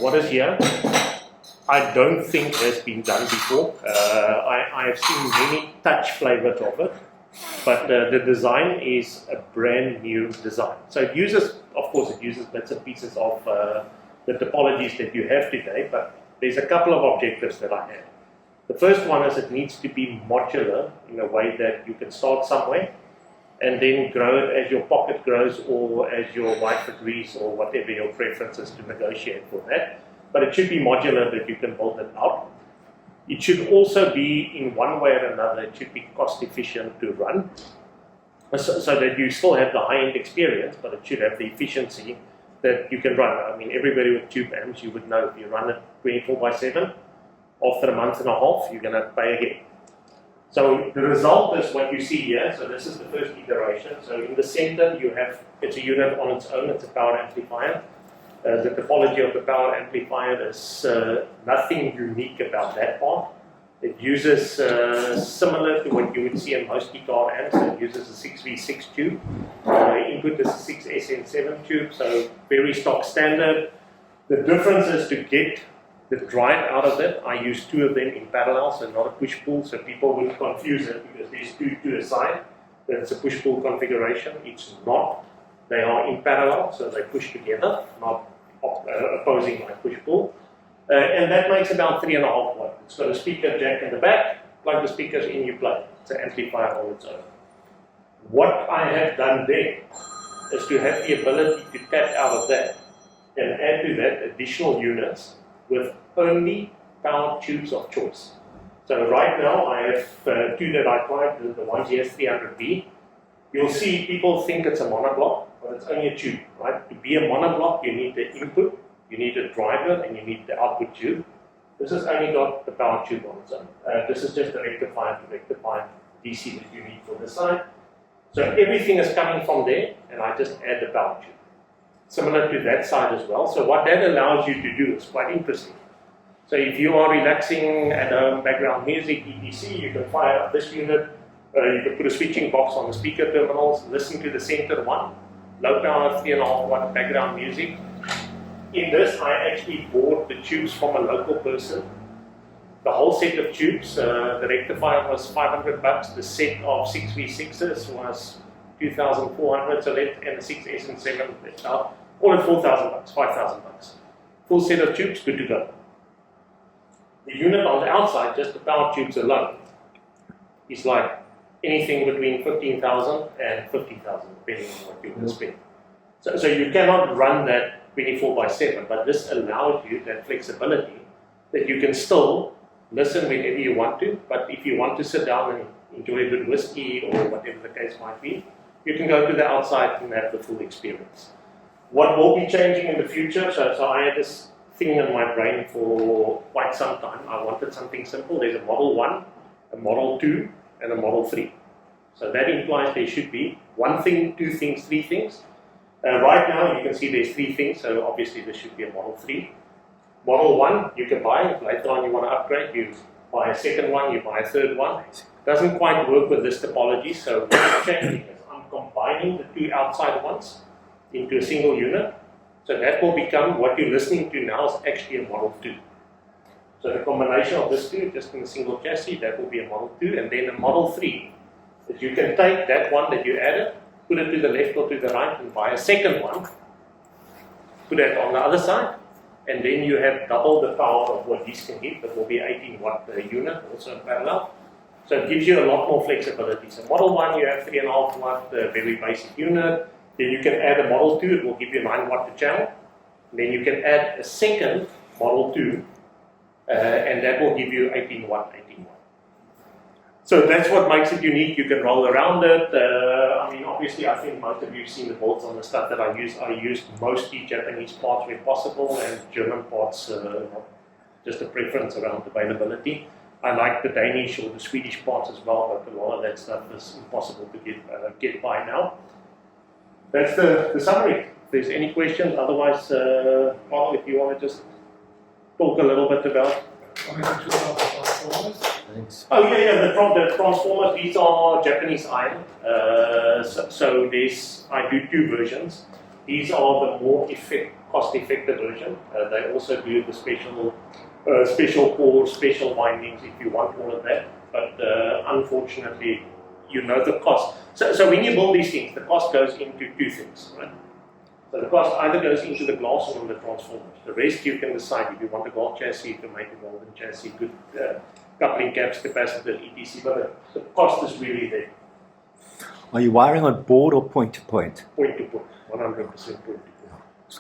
What is here, I don't think has been done before. I have seen many touch flavors of it, but the design is a brand new design. So it uses, of course, it uses bits and pieces of the topologies that you have today, but there's a couple of objectives that I have. The first one is it needs to be modular in a way that you can start somewhere and then grow it as your pocket grows or as your wife agrees or whatever your preference is to negotiate for that. But it should be modular that you can build it out. It should also be, in one way or another, it should be cost efficient to run so that you still have the high-end experience, but it should have the efficiency that you can run. I mean, everybody with tube amps, you would know if you run it 24/7, after a month and a half, you're going to pay again. So the result is what you see here. So this is the first iteration. So in the center, you have, it's a unit on its own, it's a power amplifier. The topology of the power amplifier is nothing unique about that part. It uses, similar to what you would see in most guitar amps, it uses a 6V6 tube. Input is a 6SN7 tube, so very stock standard. The difference is to get the drive out of it. I use two of them in parallel, so not a push-pull, so people wouldn't confuse it because there's two to the side. It's a push-pull configuration. It's not. They are in parallel, so they push together, not opposing like push-pull. And that makes about 3.5 watts. It's got a speaker jack in the back, plug the speakers in, you play. It's an amplifier on its own. What I have done there is to have the ability to tap out of that and add to that additional units with only power tubes of choice. So right now I have two that I tried, the one GS 300B. You'll see people think it's a monoblock, but it's only a tube, right? To be a monoblock, you need the input, you need a driver, and you need the output tube. This has only got the power tube on its own. This is just a rectifier to rectify DC that you need for the side. So everything is coming from there, and I just add the power tube. Similar to that side as well. So what that allows you to do is quite interesting. So if you are relaxing at home, background music, etc., you can fire up this unit. You can put a switching box on the speaker terminals, listen to the center one, low power 3.5 watt background music. In this, I actually bought the tubes from a local person. The whole set of tubes, the rectifier was $500. The set of 6V6s was 2,400, so left, and the 6S and 7 left out. All at $4,000, $5,000. Full set of tubes, good to go. The unit on the outside, just the power tubes alone, is like anything between 15,000 and 50,000, depending on what you want to spend. So you cannot run that 24/7, but this allows you that flexibility that you can still listen whenever you want to, but if you want to sit down and enjoy a good whiskey or whatever the case might be, you can go to the outside and have the full experience. What will be changing in the future? So I had this thing in my brain for quite some time. I wanted something simple. There's a Model 1, a Model 2, and a Model 3. So that implies there should be one thing, two things, three things. Right now you can see there's three things, so obviously there should be a Model 3. Model 1 you can buy. If later on you want to upgrade, you buy a second one, you buy a third one. Doesn't quite work with this topology, so what I'm changing is I'm combining the two outside ones into a single unit. So that will become, what you're listening to now is actually a Model 2. So the combination of this two, just in a single chassis, that will be a Model 2, and then a Model 3. That you can take that one that you added, put it to the left or to the right, and buy a second one, put that on the other side, and then you have double the power of what these can give. That will be 18 watt per unit, also in parallel. So it gives you a lot more flexibility. So Model 1, you have 3.5 watt, very basic unit. Then you can add a Model 2, it will give you 9 watt per channel. Then you can add a second Model 2, and that will give you 18 watt. So that's what makes it unique. You can roll around it. I mean, obviously, I think most of you have seen the bolts on the stuff that I use. I used mostly Japanese parts where possible, and German parts, just a preference around availability. I like the Danish or the Swedish parts as well, but a lot of that stuff is impossible to get by now. That's the summary. If there's any questions, otherwise, Paul, if you want to just talk a little bit about. Thanks. Oh yeah, the transformers. These are Japanese iron. So I do two versions. These are the more cost-effective version. They also do the special cores, special windings if you want all of that. But unfortunately, you know the cost. So when you build these things, the cost goes into two things, right? So the cost either goes into the glass or in the transformers. The rest you can decide. If you want a gold chassis, you can make a golden chassis, good coupling caps, capacitor, etc. But the cost is really there. Are you wiring on board or point to point? Point to point, 100% point to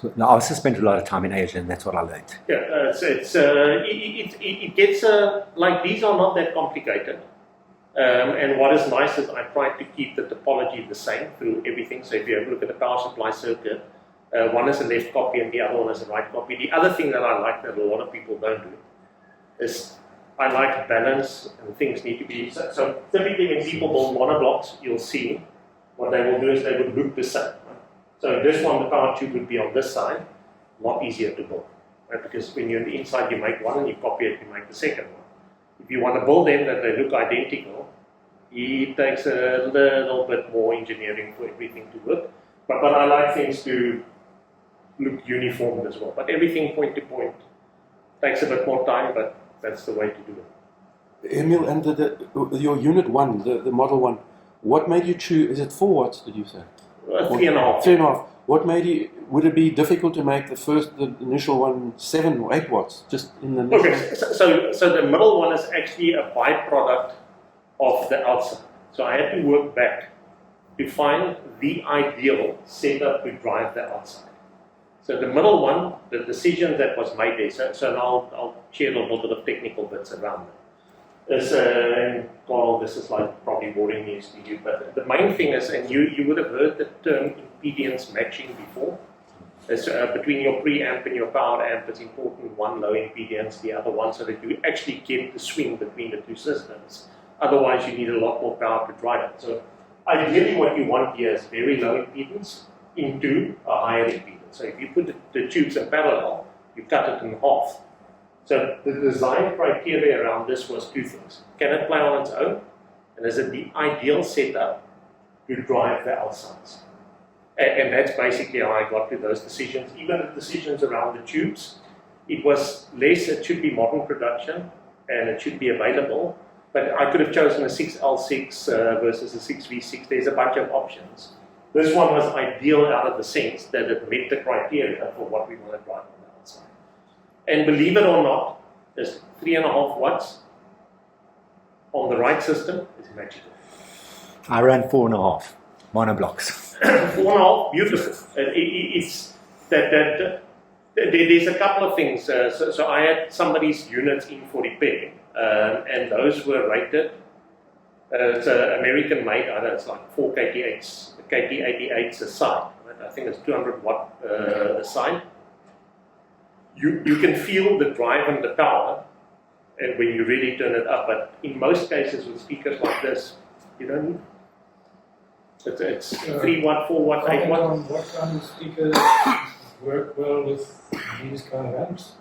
point. No, I also spent a lot of time in Asia, and that's what I learned. Yeah, it gets like these are not that complicated. And what is nice is I try to keep the topology the same through everything. So if you have a look at the power supply circuit, one is a left copy and the other one is a right copy. The other thing that I like that a lot of people don't do is I like balance, and things need to be. So typically when people build monoblocks, you'll see what they will do is they would look the same. Right? So this one, the power tube would be on this side, a lot easier to build. Right? Because when you're on the inside, you make one and you copy it, you make the second one. If you want to build them that they look identical, it takes a little bit more engineering for everything to work. But I like things to look uniform as well. But everything point to point takes a bit more time, but that's the way to do it. Emil, and your unit 1, the model 1, what made you choose? Is it 4 watts, did you say? 3.5. 3.5. What made you? Would it be difficult to make the initial one 7 or 8 watts? Just in the initial. Okay, so the middle one is actually a byproduct of the outside. So I had to work back to find the ideal setup to drive the outside. So the middle one, the decision that was made there. So now I'll share a little bit of technical bits around it. And Carl, this is like probably boring news to you, but the main thing is, and you would have heard the term impedance matching before. Is between your preamp and your power amp, it's important one low impedance, the other one, so that you actually get the swing between the two systems. Otherwise, you need a lot more power to drive it. So ideally what you want here is very low impedance into a higher impedance. So if you put the tubes in parallel, you cut it in half. So the design criteria around this was two things. Can it play on its own? And is it the ideal setup to drive the outsides? And that's basically how I got to those decisions. Even the decisions around the tubes, it was less, it should be modern production, and it should be available. But I could have chosen a 6L6 versus a 6V6. There's a bunch of options. This one was ideal out of the sense that it met the criteria for what we want to drive on the outside. And believe it or not, this 3.5 watts on the right system is magical. I ran 4.5 monoblocks. 4.5, beautiful. It's that there's a couple of things. So I had somebody's units in for repair, and those were rated. It's an American made. I don't know, it's like 4 KT8s, KT88s a side. Right? I think it's 200 watt a side. You can feel the drive and the power, and when you really turn it up. But in most cases with speakers like this, you don't need. It's 3 watt, 4 watt, 8 watt. What kind of speakers work well with these kind of amps?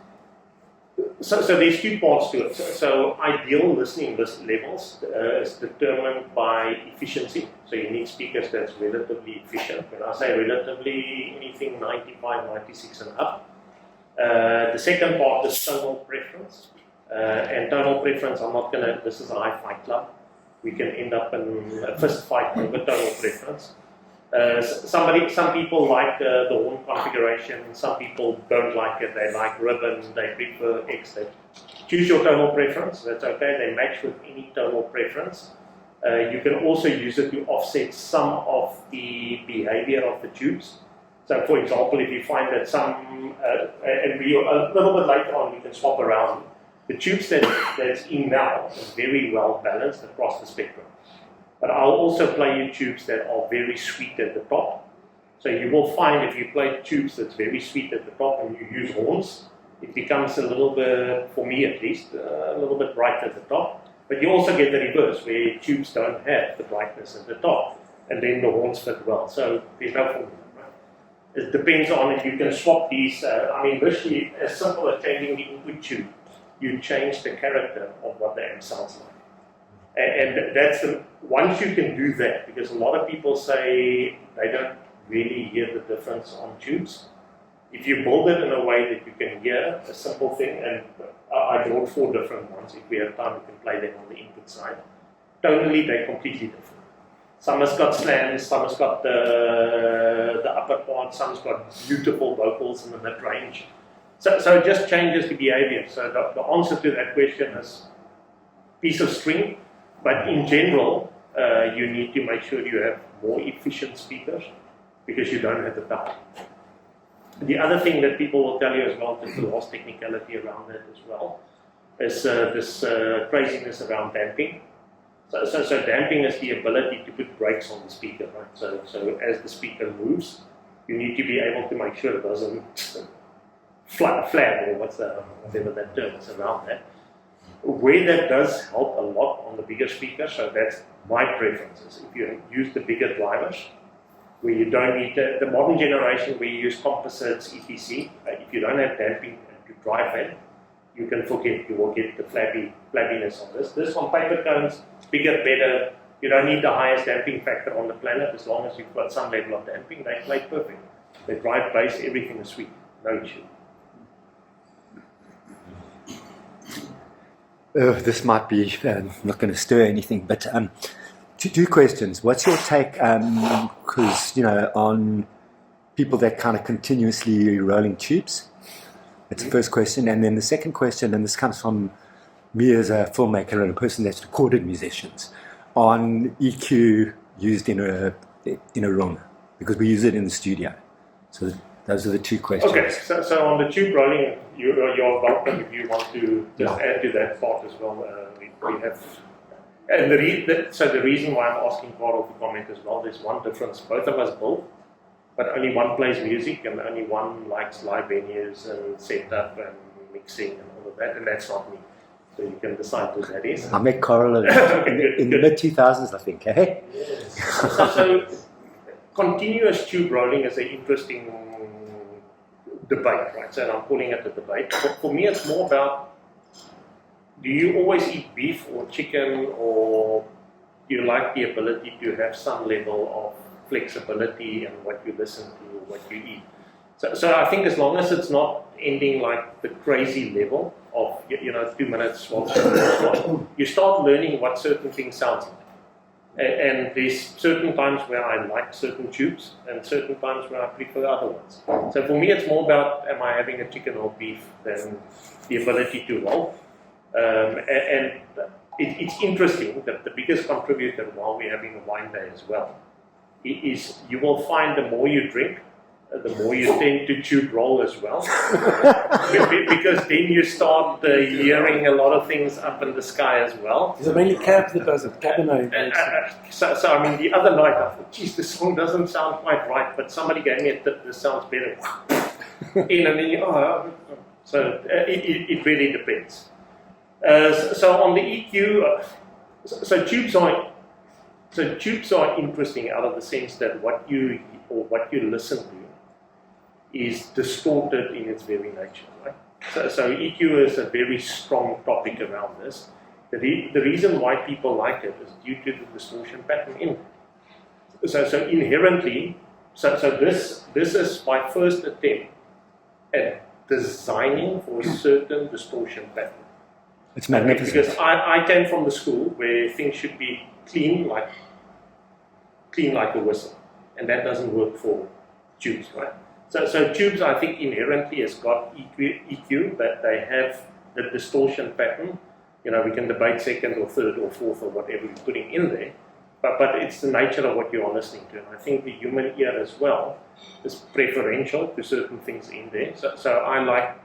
So there's two parts to it. So ideal listening levels is determined by efficiency. So you need speakers that's relatively efficient. When I say relatively, anything 95, 96 and up. The second part is tonal preference. And tonal preference, I'm not going to, this is a hi-fi club. We can end up in a fist fight over tonal preference. Some people like the horn configuration, some people don't like it, they like ribbon, they prefer X. Choose your tonal preference, that's okay, they match with any tonal preference. You can also use it to offset some of the behavior of the tubes. So for example, if you find that some, and a little bit later on you can swap around, the tubes that's in now is very well balanced across the spectrum. But I'll also play you tubes that are very sweet at the top. So you will find if you play tubes that's very sweet at the top and you use horns, it becomes a little bit, for me at least, a little bit bright at the top. But you also get the reverse, where tubes don't have the brightness at the top, and then the horns fit well. So there's no formula, right? It depends on if you can swap these. Virtually as simple as changing the input tube, you change the character of what the amp sounds like. And that's once you can do that, because a lot of people say they don't really hear the difference on tubes. If you build it in a way that you can hear a simple thing, and I brought 4 different ones. If we have time, we can play them on the input side. Tonally, they're completely different. Some has got slams, some has got the upper part, some's got beautiful vocals in the mid-range. So it just changes the behavior. So the answer to that question is piece of string, but in general, you need to make sure you have more efficient speakers because you don't have the power. The other thing that people will tell you as well, just the last technicality around that as well, is this craziness around damping. So damping is the ability to put brakes on the speaker, right? So as the speaker moves, you need to be able to make sure it doesn't flag or whatever that term is around that. Where that does help a lot on the bigger speakers, so that's my preferences. If you use the bigger drivers, where you don't need the modern generation where you use composites, etc. If you don't have damping to drive that, you can forget, you will get the flabbiness on this. This on paper cones, it's bigger, better. You don't need the highest damping factor on the planet as long as you've got some level of damping. They play perfect. They drive bass, everything is sweet, no issue. This might be not going to stir anything, but two questions. What's your take, because, on people that kind of continuously rolling tubes? That's the first question. And then the second question, and this comes from me as a filmmaker and a person that's recorded musicians, on EQ used in a room, because we use it in the studio. So those are the two questions. Okay, so on the tube rolling, you're welcome if you want to just add to that part as well. We have, and the reason why I'm asking Carl to comment as well, there's one difference. Both of us build, but only one plays music and only one likes live venues and setup and mixing and all of that, and that's not me. So you can decide who that is. I met Carl in the mid-2000s, I think, eh? So continuous tube rolling is an interesting debate, right? So I'm calling it a debate. But for me, it's more about, do you always eat beef or chicken, or do you like the ability to have some level of flexibility in what you listen to or what you eat? So I think as long as it's not ending like the crazy level of 2 minutes swap, you start learning what certain things sound like. And there's certain times where I like certain tubes and certain times where I prefer other ones. So for me, it's more about, am I having a chicken or beef, than the ability to roll. And it's interesting that the biggest contributor while we're having a wine day as well is you will find the more you drink, the more you tend to tube roll as well. Because then you start hearing a lot of things up in the sky as well. Is it mainly Cab that does it? Cabernet? So I mean, the other night I thought, geez, this song doesn't sound quite right, but somebody gave me a tip, this sounds better. And then so it really depends. So on the EQ, tubes are interesting out of the sense that what you listen to is distorted in its very nature, right? So EQ is a very strong topic around this. The reason why people like it is due to the distortion pattern in it. So inherently, this is my first attempt at designing for a certain distortion pattern. It's magnificent. Because I came from the school where things should be clean like a whistle, and that doesn't work for tubes, right? So tubes, I think, inherently has got EQ, but they have the distortion pattern. We can debate second or third or fourth or whatever you're putting in there, but it's the nature of what you are listening to. And I think the human ear as well is preferential to certain things in there. So I like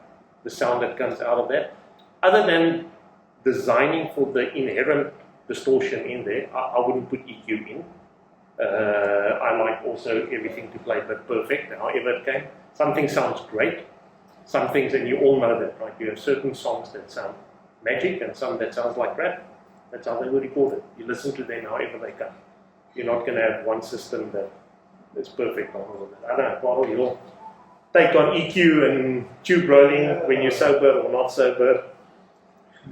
the sound that comes out of that. Other than designing for the inherent distortion in there, I wouldn't put EQ in. I like also everything to play but perfect, however it came. Some things sounds great, some things, and you all know that, right? You have certain songs that sound magic and some that sounds like crap. That's how they were recorded. You listen to them however they come. You're not going to have one system that is perfect on all of that. I don't know, Carl, you'll take on EQ and tube rolling when you're sober or not sober.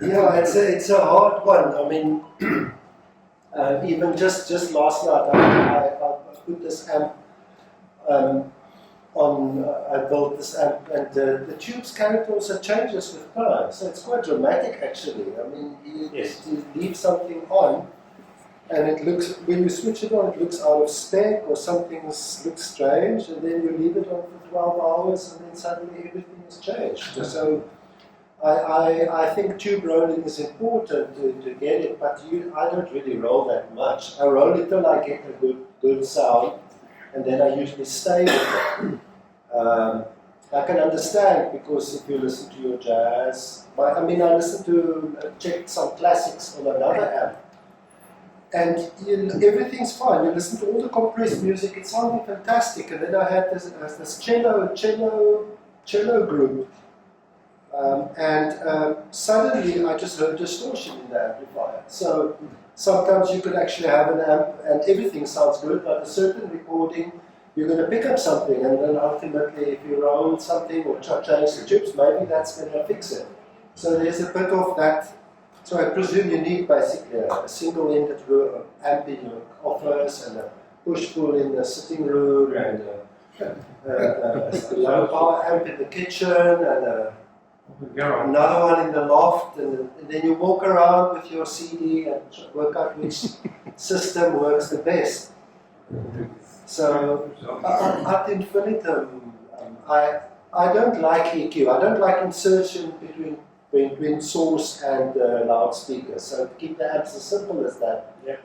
Yeah, it's a hard one. I mean, even just last night, I put this amp on I built this amp, and the tube's character also changes with time, so it's quite dramatic actually. I mean, you leave something on, and it looks, when you switch it on, it looks out of spec or something looks strange, and then you leave it on for 12 hours, and then suddenly everything has changed. So I think tube rolling is important to get it, but I don't really roll that much. I roll it till I get a good sound, and then I usually stay with it. I can understand, because if you listen to your jazz, I listen to check some classics on another amp, and everything's fine. You listen to all the compressed music, it's sounding fantastic. And then I had this cello group, and suddenly I just heard distortion in the amplifier. So sometimes you could actually have an amp and everything sounds good, but a certain recording, you're going to pick up something, and then ultimately if you roll something or change the tubes, maybe that's going to fix it. So there's a bit of that. So I presume you need basically a single-ended amp in your office, and a push-pull in the sitting room, and a low power amp in the kitchen, and another one in the loft, and then you walk around with your CD and work out which system works the best. So ad infinitum, I don't like EQ. I don't like insertion between source and loudspeakers. So keep the amps as simple as that. Yeah.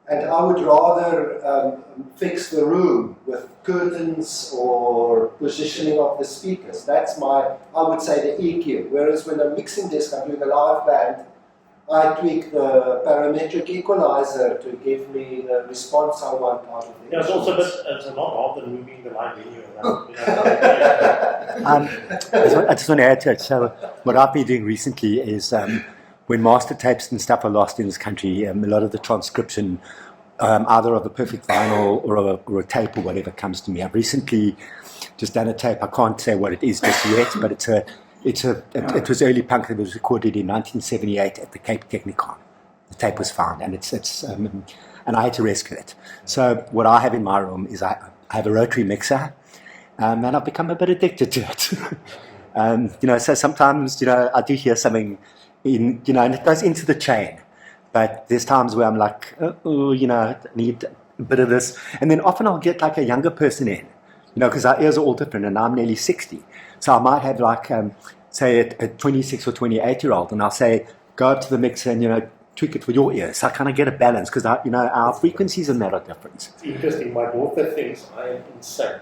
And I would rather fix the room with curtains or positioning of the speakers. That's I would say, the EQ. Whereas when I'm mixing desk, I'm doing a live band, I tweak the parametric equalizer to give me the response I want out of the it's also it's a lot harder than moving the live venue around. I just want to add to it. So what I've been doing recently is when master tapes and stuff are lost in this country, a lot of the transcription, either of a perfect vinyl or a tape or whatever, comes to me. I've recently just done a tape. I can't say what it is just yet, but it was early punk. It was recorded in 1978 at the Cape Technicon. The tape was found, and and I had to rescue it. So what I have in my room is I have a rotary mixer, and I've become a bit addicted to it. So sometimes I do hear something and it goes into the chain. But there's times where I'm like, I need a bit of this, and then often I'll get like a younger person in, because our ears are all different, and I'm nearly 60. So I might have like, say, a 26 or 28-year-old, and I'll say, go up to the mixer and, tweak it with your ears. So I kind of get a balance, because, our frequencies and that are different. It's interesting. My daughter thinks I am insane.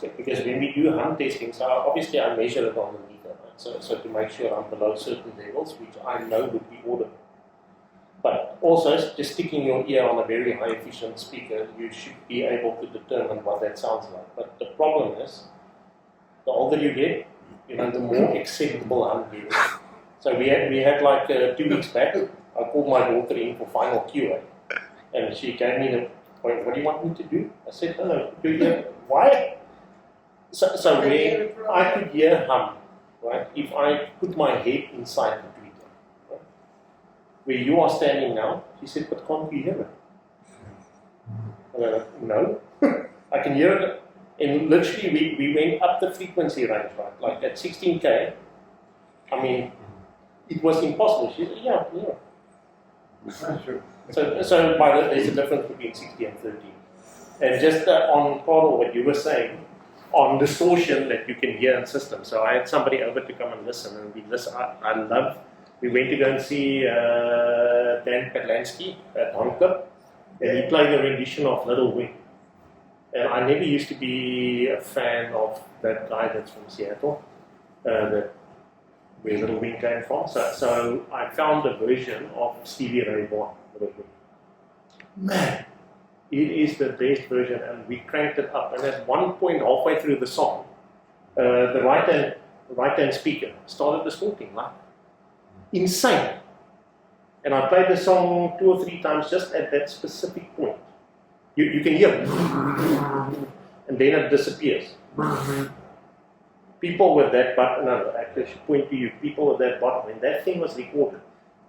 Because when we do hum testing, so obviously I measure it on the meter, right? So to make sure I'm below certain levels, which I know would be audible. But also, just sticking your ear on a very high efficient speaker, you should be able to determine what that sounds like. But the problem is, the older you get, the more acceptable hum you get. So we had like 2 weeks back, I called my daughter in for final QA, and she gave me the point, what do you want me to do? I said, do you why? So where I could hear hum, right? If I put my head inside the tweeter, right? Where you are standing now, she said, but can't you hear it? And I'm like, no, I can hear it. And literally, we went up the frequency range, right? Like at 16K, it was impossible. She said, yeah. Sure. So there's a difference between 60 and 13. And just on Carl, what you were saying, on distortion that you can hear in systems. So I had somebody over to come and listen, and we went to go and see Dan Patlansky at Clubn, and he played a rendition of Little Wing. And I never used to be a fan of that guy that's from Seattle, where Little Wing came from. So I found a version of Stevie Ray Vaughan, Little Wing. Man, it is the best version, and we cranked it up. And at one point, halfway through the song, the right-hand speaker started distorting, like insane. And I played the song 2 or 3 times just at that specific point. You can hear it, and then it disappears. People with that button, actually I should point to you, people with that button, when that thing was recorded,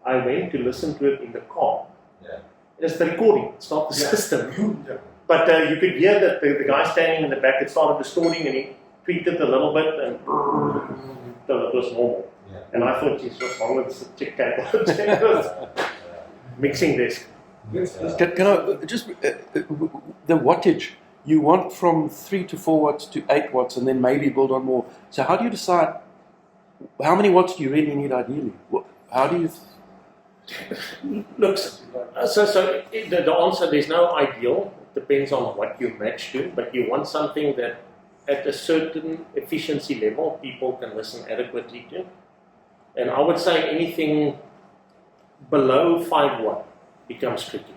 I went to listen to it in the car. Yeah. It's the recording, it's not the system. But you could hear that the guy standing in the back, it started distorting and he tweaked it a little bit and it was normal. Yeah. And I thought, geez, what's wrong with this chick cable? Mixing desk. Can I just the wattage you want from 3 to 4 watts to 8 watts, and then maybe build on more. So how do you decide how many watts do you really need ideally? How do you? Look, so the answer, there's no ideal. It depends on what you match to, but you want something that at a certain efficiency level people can listen adequately to. And I would say anything below 5 watt becomes tricky.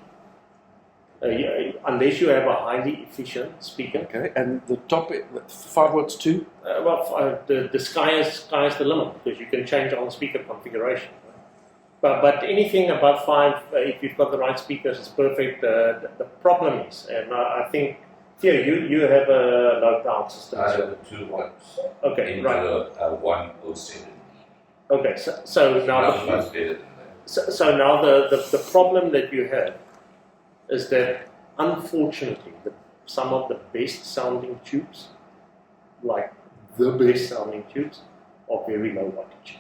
Unless you have a highly efficient speaker. Okay, and the top 5 watts too. The sky is the limit because you can change on speaker configuration. But anything above 5, if you've got the right speakers, it's perfect. The problem is, and I think here you have a low power system. I have 2 watts. Okay, into right. a 107. Okay, so now Not much better than that. so now the problem that you have is that unfortunately some of the best sounding tubes, like the best sounding tubes, are very low wattage.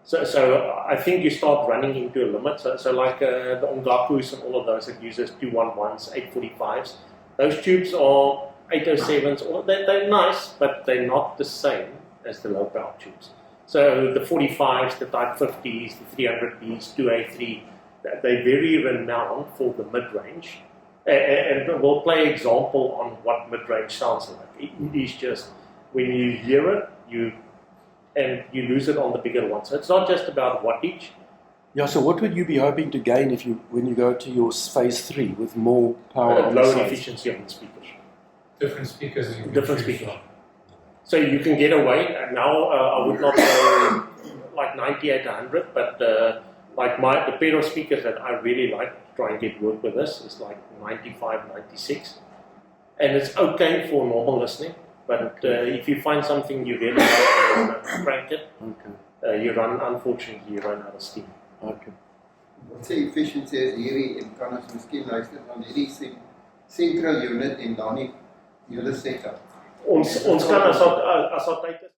So I think you start running into a limit. So like the Ongakus and all of those that uses 211s, 845s, those tubes are 807s, or they're nice, but they're not the same as the low power tubes. So the 45s, the Type 50s, the 300Bs, 2A3, they're very renowned for the mid-range. And we'll play an example on what mid-range sounds like. It is just, when you hear it, you lose it on the bigger one. So it's not just about wattage. Yeah. So what would you be hoping to gain when you go to your phase 3 with more power? on the Lower sides? efficiency on the speakers. Different speakers. You can Different choose speakers. from. So you can get away. Now I would not go like 98, 100, but like the pair of speakers that I really like to try and get work with this is like 95, 96. And it's okay for normal listening, but if you find something you really like and crank it, Okay. unfortunately you run out of steam. Okay. Wat sê efficiency is hierdie en kan ons miskien luister van hierdie central unit en dan die hele setup. Ons kan as wat tyd is